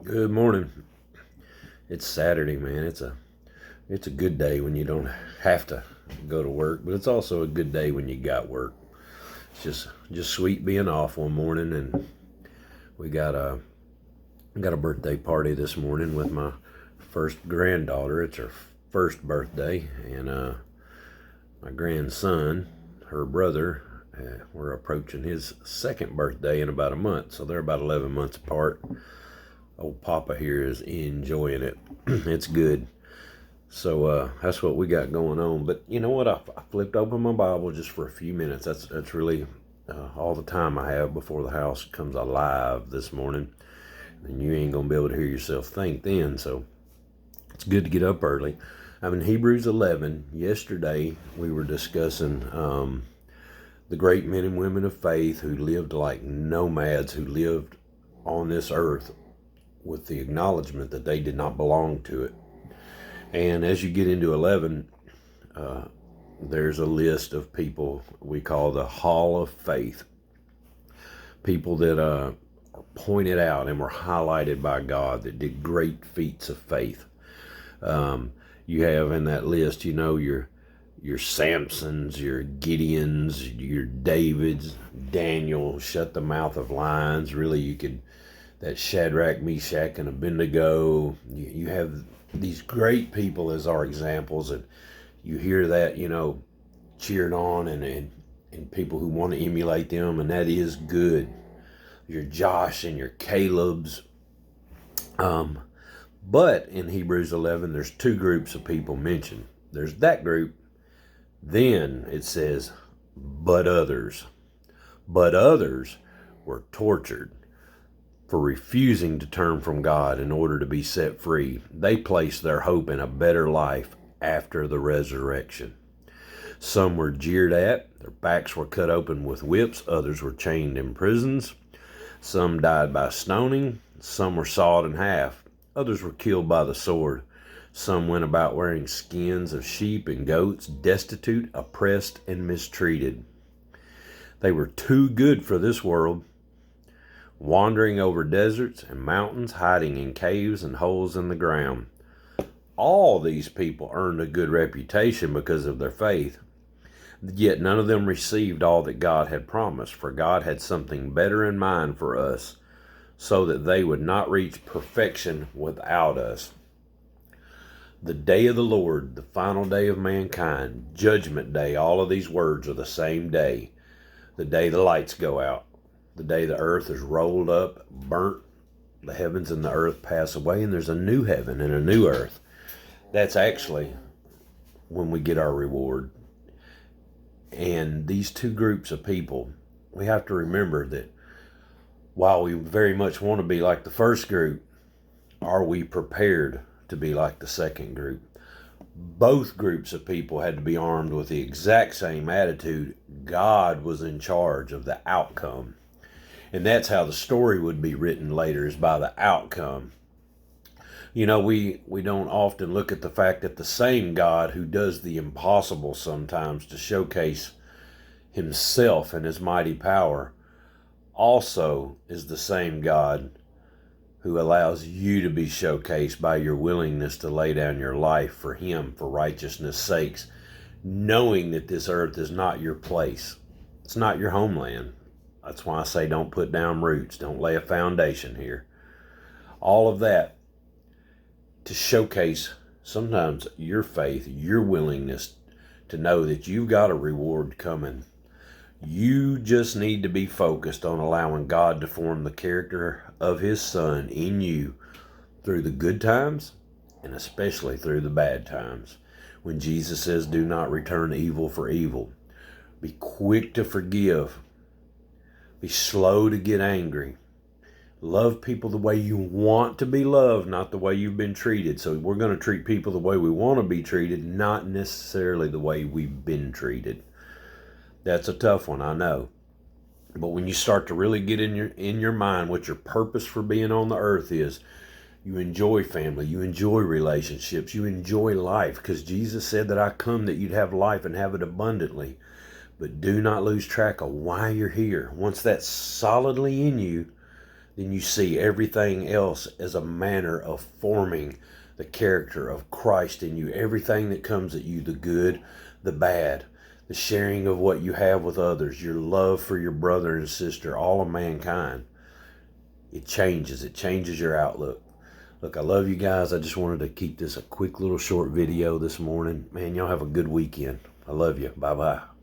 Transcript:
Good morning. It's Saturday, man. It's a good day when you don't have to go to work, but it's also a good day when you got work. It's just sweet being off one morning, and we got a birthday party this morning with my first granddaughter. It's her first birthday, and my grandson, her brother, we're approaching his second birthday in about a month, so they're about 11 months apart. Old Papa here is enjoying it. It's good. So that's what we got going on. But you know what? I flipped open my Bible just for a few minutes. That's really all the time I have before the house comes alive this morning. And you ain't gonna be able to hear yourself think then. So it's good to get up early. I'm in Hebrews 11. Yesterday we were discussing the great men and women of faith who lived like nomads, who lived on this earth with the acknowledgement that they did not belong to it. And as you get into 11, there's a list of people we call the Hall of Faith. People that are pointed out and were highlighted by God that did great feats of faith. You have in that list, your Samsons, your Gideons, your Davids, Daniel shut the mouth of lions. Really, you could, that Shadrach, Meshach, and Abednego. You have these great people as our examples, and you hear that, cheered on and people who want to emulate them, and that is good. Your Josh and your Caleb's. But in Hebrews 11, there's two groups of people mentioned. There's that group. Then it says, but others. But others were tortured for refusing to turn from God in order to be set free. They placed their hope in a better life after the resurrection. Some were jeered at, their backs were cut open with whips, others were chained in prisons. Some died by stoning, some were sawed in half, others were killed by the sword. Some went about wearing skins of sheep and goats, destitute, oppressed, and mistreated. They were too good for this world, wandering over deserts and mountains, hiding in caves and holes in the ground. All these people earned a good reputation because of their faith. Yet none of them received all that God had promised, for God had something better in mind for us, so that they would not reach perfection without us. The day of the Lord, the final day of mankind, Judgment Day, all of these words are the same day. The day the lights go out. The day the earth is rolled up, burnt, the heavens and the earth pass away, and there's a new heaven and a new earth. That's actually when we get our reward. And these two groups of people, we have to remember that while we very much want to be like the first group, are we prepared to be like the second group? Both groups of people had to be armed with the exact same attitude. God was in charge of the outcome. And that's how the story would be written later, is by the outcome. We don't often look at the fact that the same God who does the impossible sometimes to showcase himself and his mighty power also is the same God who allows you to be showcased by your willingness to lay down your life for him for righteousness' sakes, knowing that this earth is not your place. It's not your homeland. That's why I say don't put down roots. Don't lay a foundation here. All of that to showcase sometimes your faith, your willingness to know that you've got a reward coming. You just need to be focused on allowing God to form the character of his Son in you through the good times and especially through the bad times. When Jesus says, do not return evil for evil. Be quick to forgive. Be slow to get angry. Love people the way you want to be loved, not the way you've been treated. So we're going to treat people the way we want to be treated, not necessarily the way we've been treated. That's a tough one, I know. But when you start to really get in your mind what your purpose for being on the earth is, you enjoy family, you enjoy relationships, you enjoy life, because Jesus said that I come that you'd have life and have it abundantly. But do not lose track of why you're here. Once that's solidly in you, then you see everything else as a manner of forming the character of Christ in you. Everything that comes at you, the good, the bad, the sharing of what you have with others, your love for your brother and sister, all of mankind. It changes. It changes your outlook. Look, I love you guys. I just wanted to keep this a quick little short video this morning. Man, y'all have a good weekend. I love you. Bye-bye.